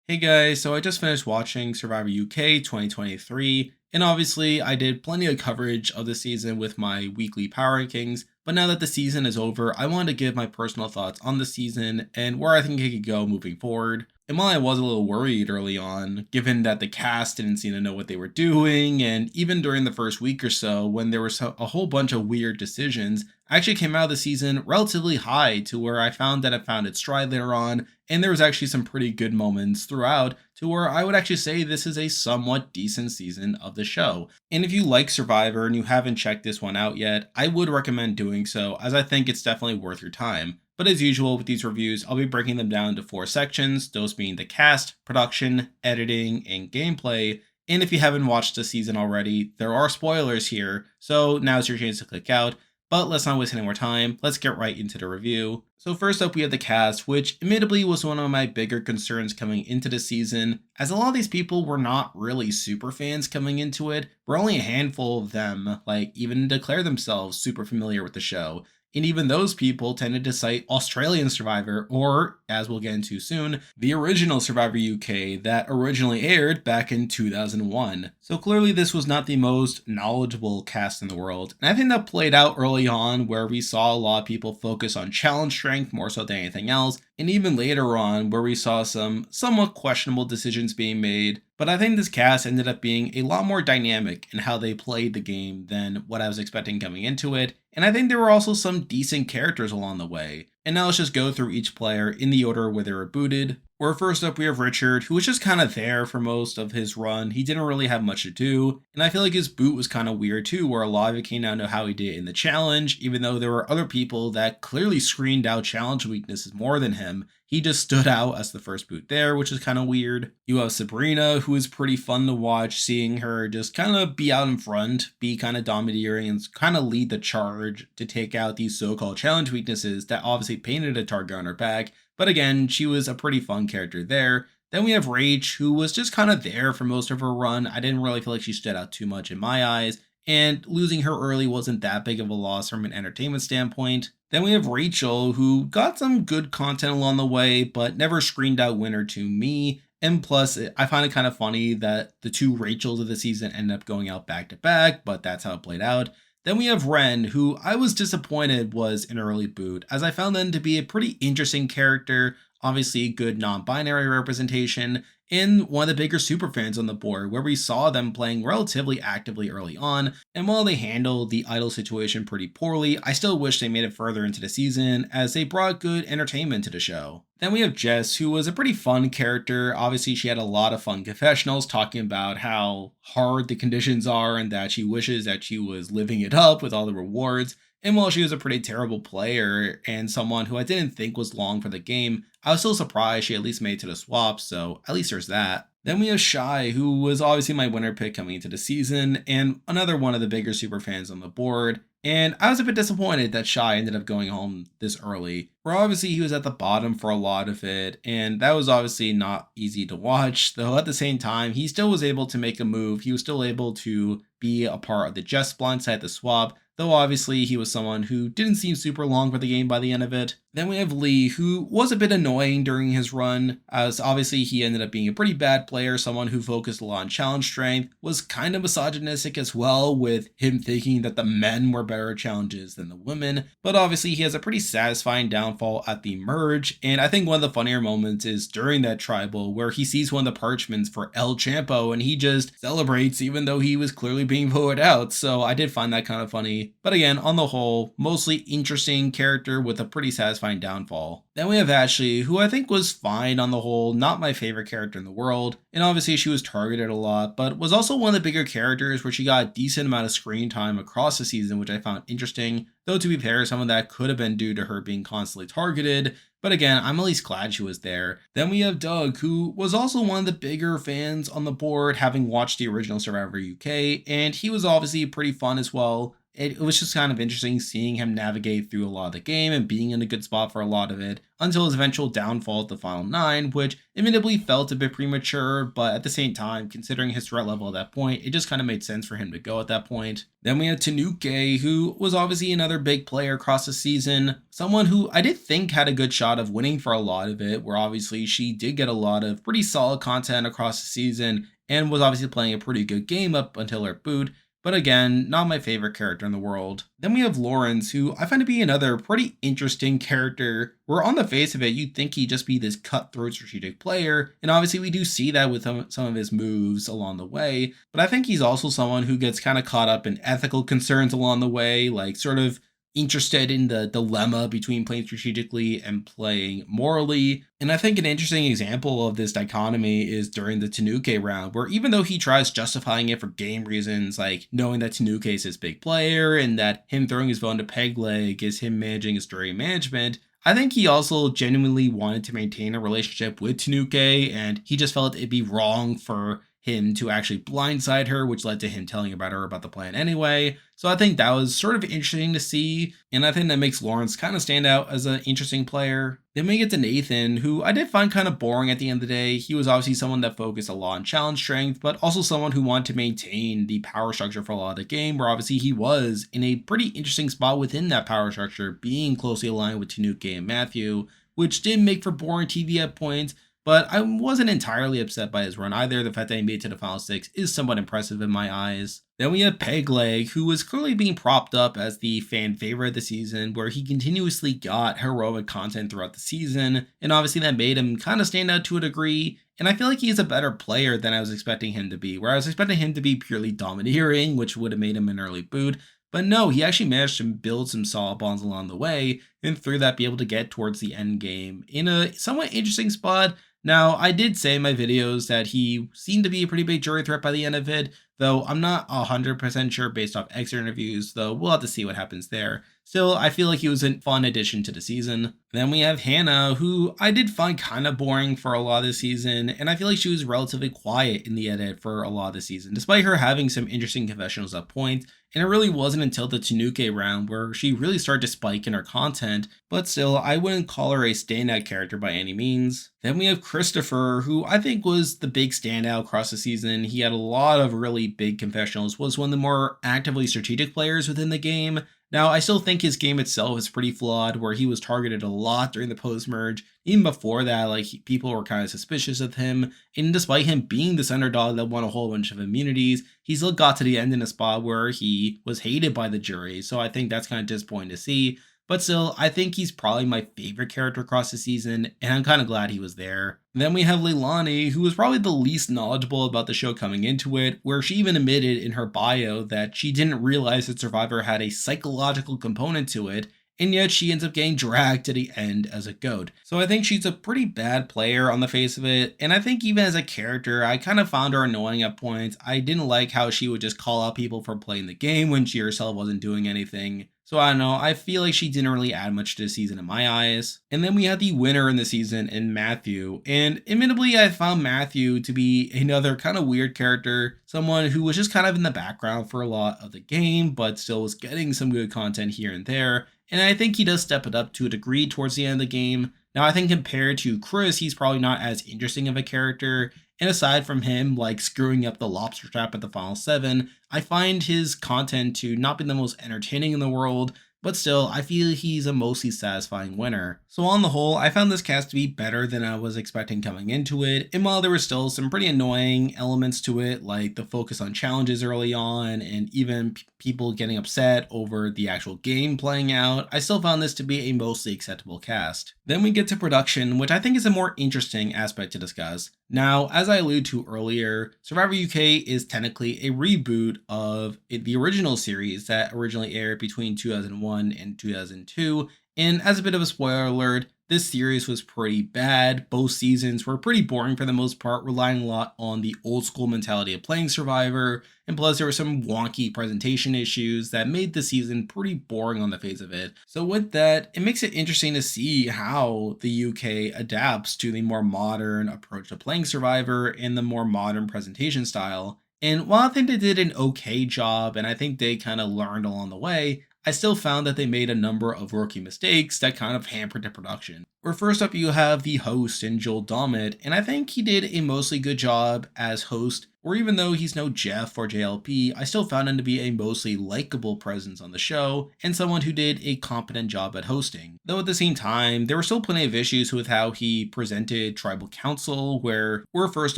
Hey guys, so I just finished watching Survivor UK 2023, and obviously I did plenty of coverage of the season with my weekly power rankings, but now that the season is over, I wanted to give my personal thoughts on the season and where I think it could go moving forward. And while I was a little worried early on, given that the cast didn't seem to know what they were doing, and even during the first week or so, when there was a whole bunch of weird decisions, I actually came out of the season relatively high to where I found that it found its stride later on, and there was actually some pretty good moments throughout to where I would actually say this is a somewhat decent season of the show. And if you like Survivor and you haven't checked this one out yet, I would recommend doing so, as I think it's definitely worth your time. But as usual with these reviews, I'll be breaking them down into four sections, those being the cast, production, editing, and gameplay. And if you haven't watched the season already, there are spoilers here, so now's your chance to click out. But let's not waste any more time, let's get right into the review. So first up we have the cast, which admittedly was one of my bigger concerns coming into the season, as a lot of these people were not really super fans coming into it, were only a handful of them, even declare themselves super familiar with the show. And even those people tended to cite Australian Survivor, or, as we'll get into soon, the original Survivor UK that originally aired back in 2001. So clearly this was not the most knowledgeable cast in the world. And I think that played out early on where we saw a lot of people focus on challenge strength more so than anything else. And even later on where we saw some somewhat questionable decisions being made. But I think this cast ended up being a lot more dynamic in how they played the game than what I was expecting coming into it. And I think there were also some decent characters along the way. And now let's just go through each player in the order where they were booted. Where first up we have Richard, who was just kind of there for most of his run. He didn't really have much to do, and I feel like his boot was kind of weird too, where a lot of it came down to how he did in the challenge, even though there were other people that clearly screened out challenge weaknesses more than him. He just stood out as the first boot there, which is kind of weird. You have Sabrina, who is pretty fun to watch, seeing her just kind of be out in front, be kind of domineering, and kind of lead the charge to take out these so-called challenge weaknesses that obviously painted a target on her back. But again, she was a pretty fun character there. Then we have Rach, who was just kind of there for most of her run. I didn't really feel like she stood out too much in my eyes, and losing her early wasn't that big of a loss from an entertainment standpoint. Then we have Rachel, who got some good content along the way, but never screened out winner to me. And plus, I find it kind of funny that the two Rachels of the season ended up going out back to back, but that's how it played out. Then we have Ren, who I was disappointed was an early boot, as I found them to be a pretty interesting character, obviously good non-binary representation, in one of the bigger superfans on the board, where we saw them playing relatively actively early on, and while they handled the idol situation pretty poorly, I still wish they made it further into the season, as they brought good entertainment to the show. Then we have Jess, who was a pretty fun character. Obviously, she had a lot of fun confessionals talking about how hard the conditions are and that she wishes that she was living it up with all the rewards. And while she was a pretty terrible player and someone who I didn't think was long for the game, I was still surprised she at least made it to the swap, so at least there's that. Then we have Shy, who was obviously my winner pick coming into the season, and another one of the bigger super fans on the board. And I was a bit disappointed that Shy ended up going home this early, where obviously he was at the bottom for a lot of it, and that was obviously not easy to watch, though at the same time, he still was able to make a move, he was still able to be a part of the Jess blindside at the swap, though obviously he was someone who didn't seem super long for the game by the end of it. Then we have Lee, who was a bit annoying during his run, as obviously he ended up being a pretty bad player, someone who focused a lot on challenge strength, was kind of misogynistic as well, with him thinking that the men were better at challenges than the women, but obviously he has a pretty satisfying downfall at the merge, and I think one of the funnier moments is during that tribal, where he sees one of the parchments for El Champo, and he just celebrates even though he was clearly being voted out, so I did find that kind of funny. But again, on the whole, mostly interesting character with a pretty satisfying downfall. Then we have Ashley, who I think was fine on the whole, not my favorite character in the world, and obviously she was targeted a lot, but was also one of the bigger characters where she got a decent amount of screen time across the season, which I found interesting, though to be fair, some of that could have been due to her being constantly targeted, but again, I'm at least glad she was there. Then we have Doug, who was also one of the bigger fans on the board, having watched the original Survivor UK, and he was obviously pretty fun as well. it was just kind of interesting seeing him navigate through a lot of the game and being in a good spot for a lot of it until his eventual downfall at the final 9, which admittedly felt a bit premature, but at the same time, considering his threat level at that point, it just kind of made sense for him to go at that point. Then we had Tanuke, who was obviously another big player across the season, someone who I did think had a good shot of winning for a lot of it, where obviously she did get a lot of pretty solid content across the season and was obviously playing a pretty good game up until her boot. But again, not my favorite character in the world. Then we have Lawrence, who I find to be another pretty interesting character, where on the face of it, you'd think he'd just be this cutthroat strategic player, and obviously we do see that with some of his moves along the way, but I think he's also someone who gets kind of caught up in ethical concerns along the way, like sort of interested in the dilemma between playing strategically and playing morally. And I think an interesting example of this dichotomy is during the Tanuke round, where even though he tries justifying it for game reasons, like knowing that Tanuke is his big player and that him throwing his phone to peg leg is him managing his jury management, I think he also genuinely wanted to maintain a relationship with Tanuke, and he just felt it'd be wrong for him to actually blindside her, which led to him telling about her about the plan anyway. So I think that was sort of interesting to see, and I think that makes Lawrence kind of stand out as an interesting player. Then we get to Nathan, who I did find kind of boring at the end of the day. He was obviously someone that focused a lot on challenge strength, but also someone who wanted to maintain the power structure for a lot of the game, where obviously he was in a pretty interesting spot within that power structure, being closely aligned with Tanuke and Matthew, which did make for boring TV at points. But I wasn't entirely upset by his run either. The fact that he made it to the final 6 is somewhat impressive in my eyes. Then we have Pegleg, who was clearly being propped up as the fan favorite of the season, where he continuously got heroic content throughout the season, and obviously that made him kind of stand out to a degree. And I feel like he's a better player than I was expecting him to be, where I was expecting him to be purely domineering, which would have made him an early boot. But no, he actually managed to build some solid bonds along the way, and through that be able to get towards the end game in a somewhat interesting spot. Now, I did say in my videos that he seemed to be a pretty big jury threat by the end of it, though I'm not 100% sure based off extra interviews, though we'll have to see what happens there. Still, I feel like he was a fun addition to the season. Then we have Hannah, who I did find kind of boring for a lot of the season, and I feel like she was relatively quiet in the edit for a lot of the season, despite her having some interesting confessionals at points. And it really wasn't until the Tanuke round where she really started to spike in her content, but still, I wouldn't call her a standout character by any means. Then we have Christopher, who I think was the big standout across the season. He had a lot of really big confessionals, was one of the more actively strategic players within the game. Now, I still think his game itself is pretty flawed, where he was targeted a lot during the post-merge. Even before that, people were kind of suspicious of him, and despite him being this underdog that won a whole bunch of immunities, he still got to the end in a spot where he was hated by the jury, so I think that's kind of disappointing to see. But still, I think he's probably my favorite character across the season, and I'm kind of glad he was there. Then we have Leilani, who was probably the least knowledgeable about the show coming into it, where she even admitted in her bio that she didn't realize that Survivor had a psychological component to it, and yet she ends up getting dragged to the end as a goat. So I think she's a pretty bad player on the face of it, and I think even as a character, I kind of found her annoying at points. I didn't like how she would just call out people for playing the game when she herself wasn't doing anything. So I don't know, I feel like she didn't really add much to the season in my eyes. And then we had the winner in the season in Matthew, and admittedly I found Matthew to be another kind of weird character, someone who was just kind of in the background for a lot of the game, but still was getting some good content here and there. And I think he does step it up to a degree towards the end of the game. Now, I think compared to Chris, he's probably not as interesting of a character. And aside from him, screwing up the lobster trap at the final 7, I find his content to not be the most entertaining in the world, but still, I feel he's a mostly satisfying winner. So on the whole, I found this cast to be better than I was expecting coming into it, and while there were still some pretty annoying elements to it, like the focus on challenges early on, and even people getting upset over the actual game playing out, I still found this to be a mostly acceptable cast. Then we get to production, which I think is a more interesting aspect to discuss. Now, as I alluded to earlier, Survivor UK is technically a reboot of the original series that originally aired between 2001 and 2002, and as a bit of a spoiler alert, this series was pretty bad. Both seasons were pretty boring for the most part, relying a lot on the old school mentality of playing Survivor, and plus there were some wonky presentation issues that made the season pretty boring on the face of it. So with that, it makes it interesting to see how the UK adapts to the more modern approach to playing Survivor and the more modern presentation style. And while I think they did an okay job, and I think they kind of learned along the way, I still found that they made a number of rookie mistakes that kind of hampered the production. Where first up, you have the host in Joel Dommett, and I think he did a mostly good job as host. Or even though he's no Jeff or JLP, I still found him to be a mostly likable presence on the show and someone who did a competent job at hosting. Though at the same time, there were still plenty of issues with how he presented Tribal Council, where first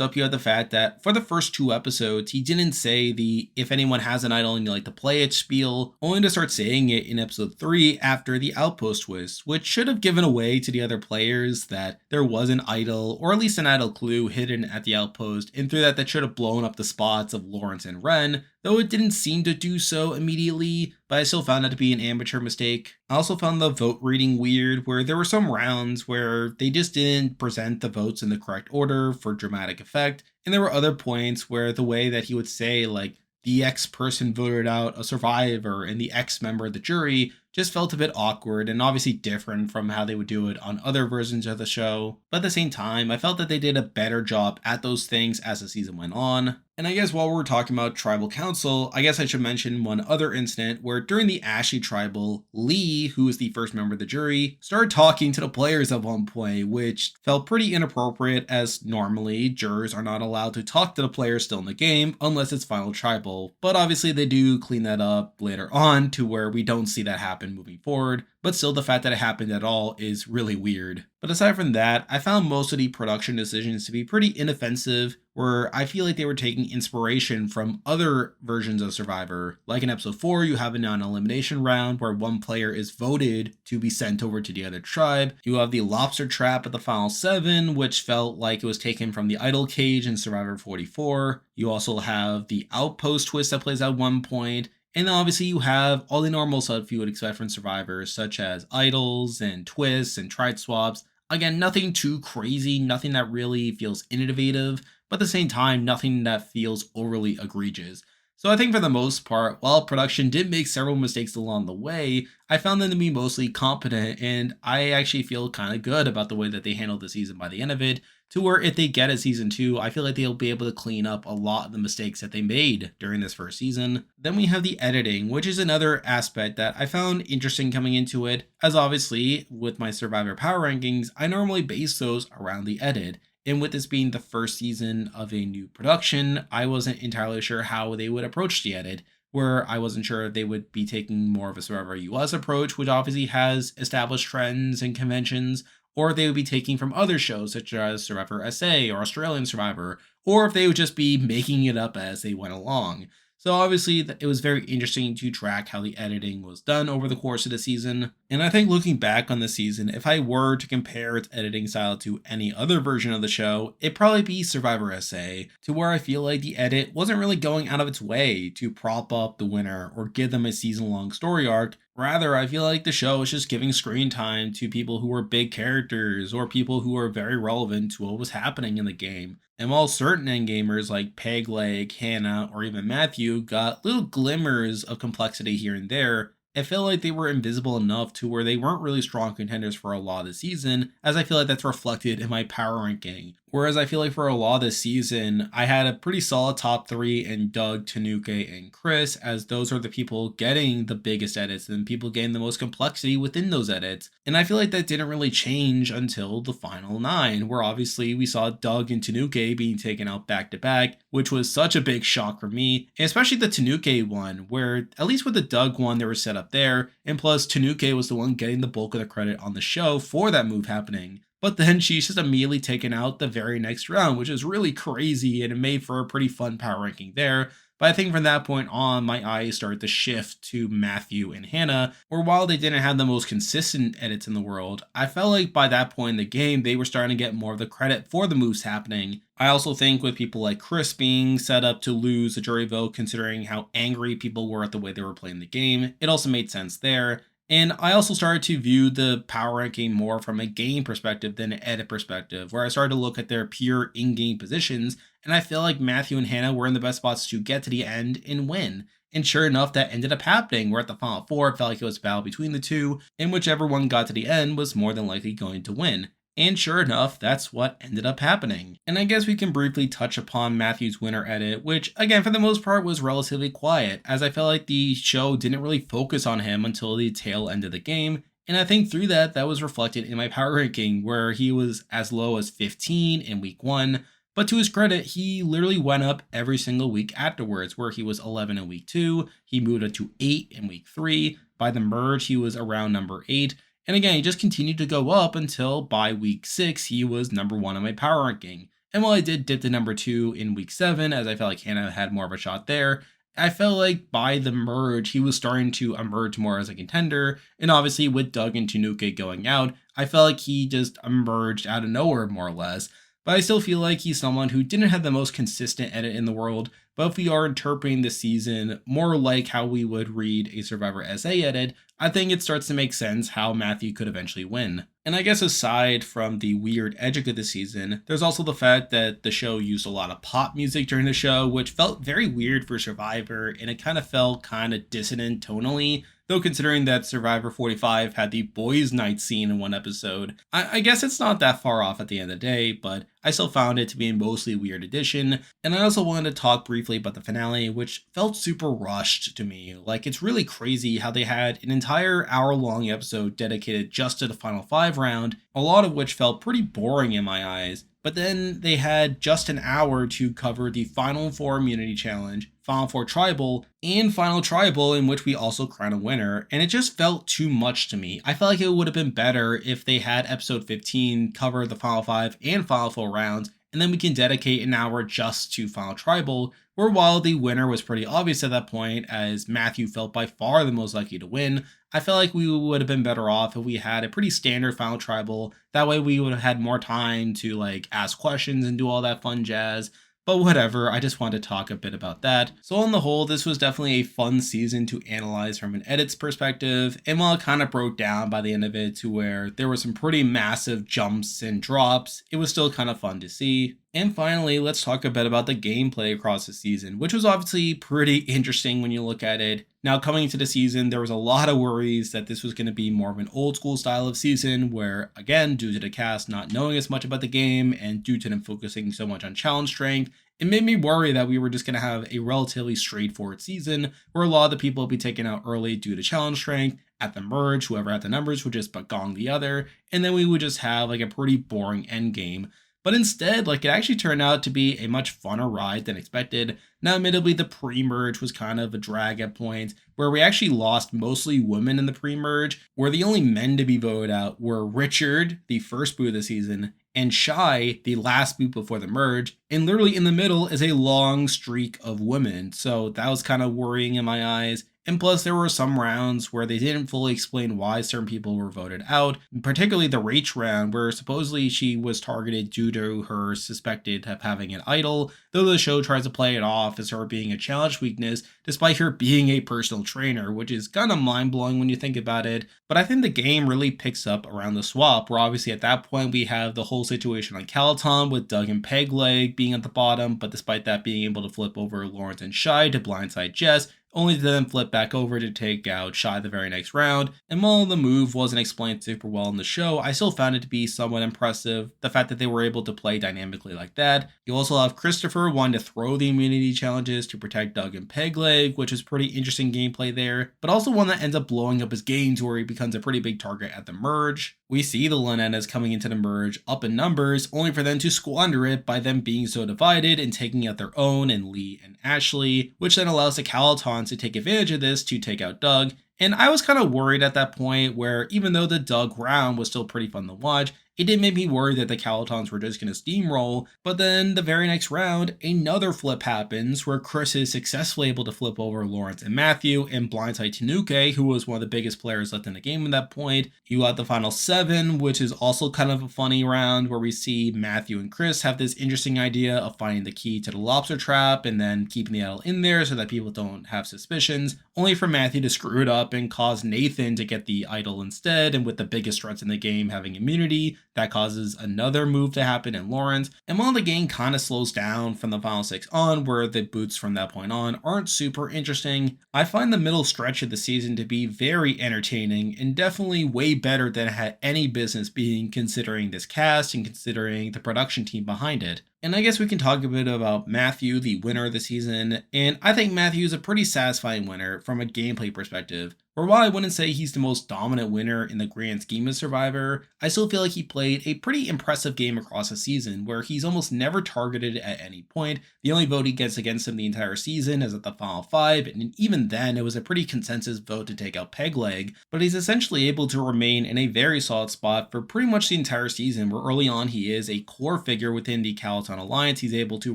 up you had the fact that for the first 2 episodes, he didn't say the "if anyone has an idol and you like to play it" spiel, only to start saying it in episode 3 after the Outpost twist, which should have given away to the other players that there was an idol, or at least an idol clue hidden at the Outpost, and through that should have blown up the spots of Lawrence and Ren, though it didn't seem to do so immediately, but I still found that to be an amateur mistake. I also found the vote reading weird, where there were some rounds where they just didn't present the votes in the correct order for dramatic effect, and there were other points where the way that he would say, like, the X person voted out a survivor and the X member of the jury just felt a bit awkward and obviously different from how they would do it on other versions of the show. But at the same time, I felt that they did a better job at those things as the season went on. And I guess while we're talking about Tribal Council, I guess I should mention one other incident where during the Ashley Tribal, Lee, who is the first member of the jury, started talking to the players at one point, which felt pretty inappropriate as normally jurors are not allowed to talk to the players still in the game unless it's Final Tribal. But obviously they do clean that up later on to where we don't see that happen moving forward, but still the fact that it happened at all is really weird. But aside from that, I found most of the production decisions to be pretty inoffensive, where I feel like they were taking inspiration from other versions of Survivor. Like in episode 4, you have a non-elimination round where one player is voted to be sent over to the other tribe. You have the lobster trap at the final 7, which felt like it was taken from the idol cage in Survivor 44. You also have the outpost twist that plays at one point. And then obviously you have all the normal stuff you would expect from Survivor, such as idols and twists and tribe swaps. Again, nothing too crazy, nothing that really feels innovative, but at the same time, nothing that feels overly egregious. So I think for the most part, while production did make several mistakes along the way, I found them to be mostly competent, and I actually feel kind of good about the way that they handled the season by the end of it, to where if they get a season 2, I feel like they'll be able to clean up a lot of the mistakes that they made during this first season. Then we have the editing, which is another aspect that I found interesting coming into it, as obviously, with my Survivor Power Rankings, I normally base those around the edit. And with this being the first season of a new production, I wasn't entirely sure how they would approach the edit, where I wasn't sure if they would be taking more of a Survivor US approach, which obviously has established trends and conventions, or if they would be taking from other shows such as Survivor SA or Australian Survivor, or if they would just be making it up as they went along. So obviously it was very interesting to track how the editing was done over the course of the season. And I think looking back on the season, if I were to compare its editing style to any other version of the show, it'd probably be Survivor SA, to where I feel like the edit wasn't really going out of its way to prop up the winner or give them a season-long story arc. Rather, I feel like the show is just giving screen time to people who were big characters or people who are very relevant to what was happening in the game. And while certain endgamers like Pegleg, Hannah, or even Matthew got little glimmers of complexity here and there, I feel like they were invisible enough to where they weren't really strong contenders for a lot of the season, as I feel like that's reflected in my power ranking. Whereas I feel like for a lot of this season, I had a pretty solid top 3 in Doug, Tanuke, and Chris, as those are the people getting the biggest edits and people getting the most complexity within those edits. And I feel like that didn't really change until the final 9, where obviously we saw Doug and Tanuke being taken out back to back, which was such a big shock for me, and especially the Tanuke one, where at least with the Doug one, they were set up there, and plus Tanuke was the one getting the bulk of the credit on the show for that move happening. But then she's just immediately taken out the very next round, which is really crazy, and it made for a pretty fun power ranking there. But I think from that point on, my eyes started to shift to Matthew and Hannah, where while they didn't have the most consistent edits in the world, I felt like by that point in the game, they were starting to get more of the credit for the moves happening. I also think with people like Chris being set up to lose the jury vote, considering how angry people were at the way they were playing the game, it also made sense there. And I also started to view the power ranking more from a game perspective than an edit perspective, where I started to look at their pure in-game positions, and I feel like Matthew and Hannah were in the best spots to get to the end and win. And sure enough, that ended up happening, where at the final 4, it felt like it was a battle between the two, and whichever one got to the end was more than likely going to win. And sure enough, that's what ended up happening. And I guess we can briefly touch upon Matthew's winter edit, which, again, for the most part, was relatively quiet, as I felt like the show didn't really focus on him until the tail end of the game. And I think through that, that was reflected in my power ranking, where he was as low as 15 in week 1. But to his credit, he literally went up every single week afterwards, where he was 11 in week 2, he moved up to 8 in week 3. By the merge, he was around number 8. And again, he just continued to go up until by week 6, he was number 1 on my power ranking. And while I did dip to number 2 in week 7, as I felt like Hannah had more of a shot there, I felt like by the merge, he was starting to emerge more as a contender. And obviously, with Doug and Tanuka going out, I felt like he just emerged out of nowhere, more or less. But I still feel like he's someone who didn't have the most consistent edit in the world. But if we are interpreting the season more like how we would read a Survivor SA edit, I think it starts to make sense how Matthew could eventually win. And I guess aside from the weird edge of the season, there's also the fact that the show used a lot of pop music during the show, which felt very weird for Survivor, and it kind of felt kind of dissonant tonally. Though considering that Survivor 45 had the boys' night scene in one episode, I guess it's not that far off at the end of the day, but I still found it to be a mostly weird addition. And I also wanted to talk briefly about the finale, which felt super rushed to me. Like, it's really crazy how they had an entire hour-long episode dedicated just to the final 5 round, a lot of which felt pretty boring in my eyes. But then they had just an hour to cover the Final 4 Immunity Challenge, Final 4 Tribal, and Final Tribal, in which we also crown a winner, and it just felt too much to me. I felt like it would have been better if they had episode 15 cover the Final 5 and Final 4 rounds, and then we can dedicate an hour just to Final Tribal, where while the winner was pretty obvious at that point, as Matthew felt by far the most likely to win, I felt like we would have been better off if we had a pretty standard Final Tribal. That way we would have had more time to ask questions and do all that fun jazz. But whatever, I just wanted to talk a bit about that. So on the whole, this was definitely a fun season to analyze from an edits perspective, and while it kind of broke down by the end of it to where there were some pretty massive jumps and drops, it was still kind of fun to see. And finally, let's talk a bit about the gameplay across the season, which was obviously pretty interesting when you look at it. Now, coming into the season, there was a lot of worries that this was going to be more of an old school style of season where, again, due to the cast not knowing as much about the game and due to them focusing so much on challenge strength, it made me worry that we were just going to have a relatively straightforward season where a lot of the people would be taken out early due to challenge strength. At the merge, whoever had the numbers would just gong the other, and then we would just have a pretty boring end game. But instead, it actually turned out to be a much funner ride than expected. Now, admittedly, the pre-merge was kind of a drag at points, where we actually lost mostly women in the pre-merge, where the only men to be voted out were Richard, the first boot of the season, and Shy, the last boot before the merge, and literally in the middle is a long streak of women, so that was kind of worrying in my eyes. And plus, there were some rounds where they didn't fully explain why certain people were voted out, particularly the Rach round, where supposedly she was targeted due to her suspected of having an idol, though the show tries to play it off as her being a challenge weakness, despite her being a personal trainer, which is kind of mind-blowing when you think about it. But I think the game really picks up around the swap, where obviously at that point we have the whole situation on Calaton with Doug and Pegleg being at the bottom, but despite that being able to flip over Lawrence and Shy to blindside Jess, only to then flip back over to take out Shy the very next round. And while the move wasn't explained super well in the show, I still found it to be somewhat impressive, the fact that they were able to play dynamically like that. You also have Christopher wanting to throw the immunity challenges to protect Doug and Pegleg, which is pretty interesting gameplay there, but also one that ends up blowing up his games where he becomes a pretty big target at the merge. We see the Lonetas coming into the merge up in numbers, only for them to squander it by them being so divided and taking out their own and Lee and Ashley, which then allows the Calatons to take advantage of this to take out Doug. And I was kind of worried at that point where even though the Doug round was still pretty fun to watch, it did make me worry that the Calatons were just going to steamroll. But then the very next round, another flip happens where Chris is successfully able to flip over Lawrence and Matthew and blindside Tanuka, who was one of the biggest players left in the game at that point. You got the final 7, which is also kind of a funny round where we see Matthew and Chris have this interesting idea of finding the key to the lobster trap and then keeping the idol in there so that people don't have suspicions, only for Matthew to screw it up and cause Nathan to get the idol instead, and with the biggest threats in the game having immunity, That causes another move to happen in Lawrence, and while the game kind of slows down from the final six on, where the boots from that point on aren't super interesting, I find the middle stretch of the season to be very entertaining and definitely way better than it had any business being, considering this cast and considering the production team behind it. And I guess we can talk a bit about Matthew, the winner of the season. And I think Matthew is a pretty satisfying winner from a gameplay perspective. For while I wouldn't say he's the most dominant winner in the grand scheme of Survivor, I still feel like he played a pretty impressive game across the season where he's almost never targeted at any point. The only vote he gets against him the entire season is at the final five, and even then it was a pretty consensus vote to take out Pegleg, but he's essentially able to remain in a very solid spot for pretty much the entire season, where early on he is a core figure within the Calaton Alliance. He's able to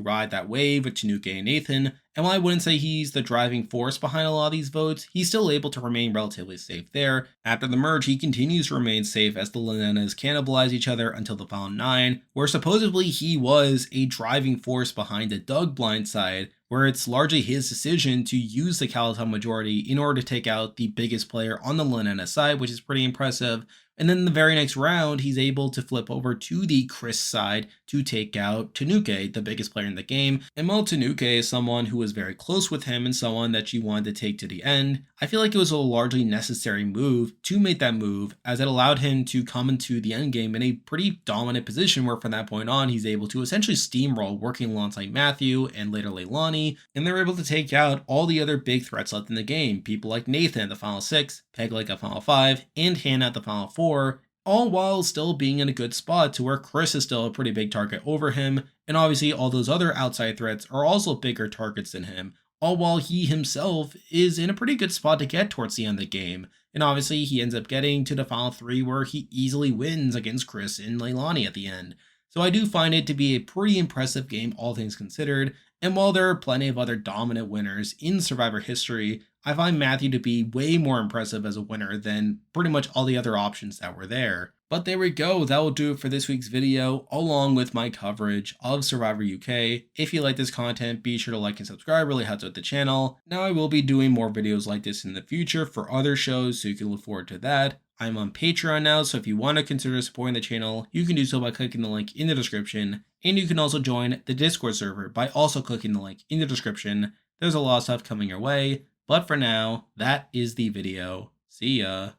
ride that wave with Tanuke and Nathan, and while I wouldn't say he's the driving force behind a lot of these votes, he's still able to remain relatively safe there. After the merge, he continues to remain safe as the Lenenas cannibalize each other until the final 9, where supposedly he was a driving force behind the Doug blindside, where it's largely his decision to use the Calaton majority in order to take out the biggest player on the Lenena side, which is pretty impressive. And then the very next round, he's able to flip over to the Chris side to take out Tanuke, the biggest player in the game. And while Tanuke is someone who was very close with him and someone that she wanted to take to the end, I feel like it was a largely necessary move to make that move, as it allowed him to come into the end game in a pretty dominant position, where from that point on, he's able to essentially steamroll, working alongside Matthew and later Leilani, and they're able to take out all the other big threats left in the game. People like Nathan at the final 6, Pegleg at final 5, and Hannah at the final 4, all while still being in a good spot to where Chris is still a pretty big target over him, and obviously all those other outside threats are also bigger targets than him, all while he himself is in a pretty good spot to get towards the end of the game. And obviously he ends up getting to the final 3, where he easily wins against Chris and Leilani at the end. So I do find it to be a pretty impressive game, all things considered, and while there are plenty of other dominant winners in Survivor history, I find Matthew to be way more impressive as a winner than pretty much all the other options that were there. But there we go, that will do it for this week's video, along with my coverage of Survivor UK. If you like this content, be sure to like and subscribe, really helps out the channel. Now I will be doing more videos like this in the future for other shows, so you can look forward to that. I'm on Patreon now, so if you want to consider supporting the channel, you can do so by clicking the link in the description, and you can also join the Discord server by also clicking the link in the description. There's a lot of stuff coming your way, but for now, that is the video. See ya.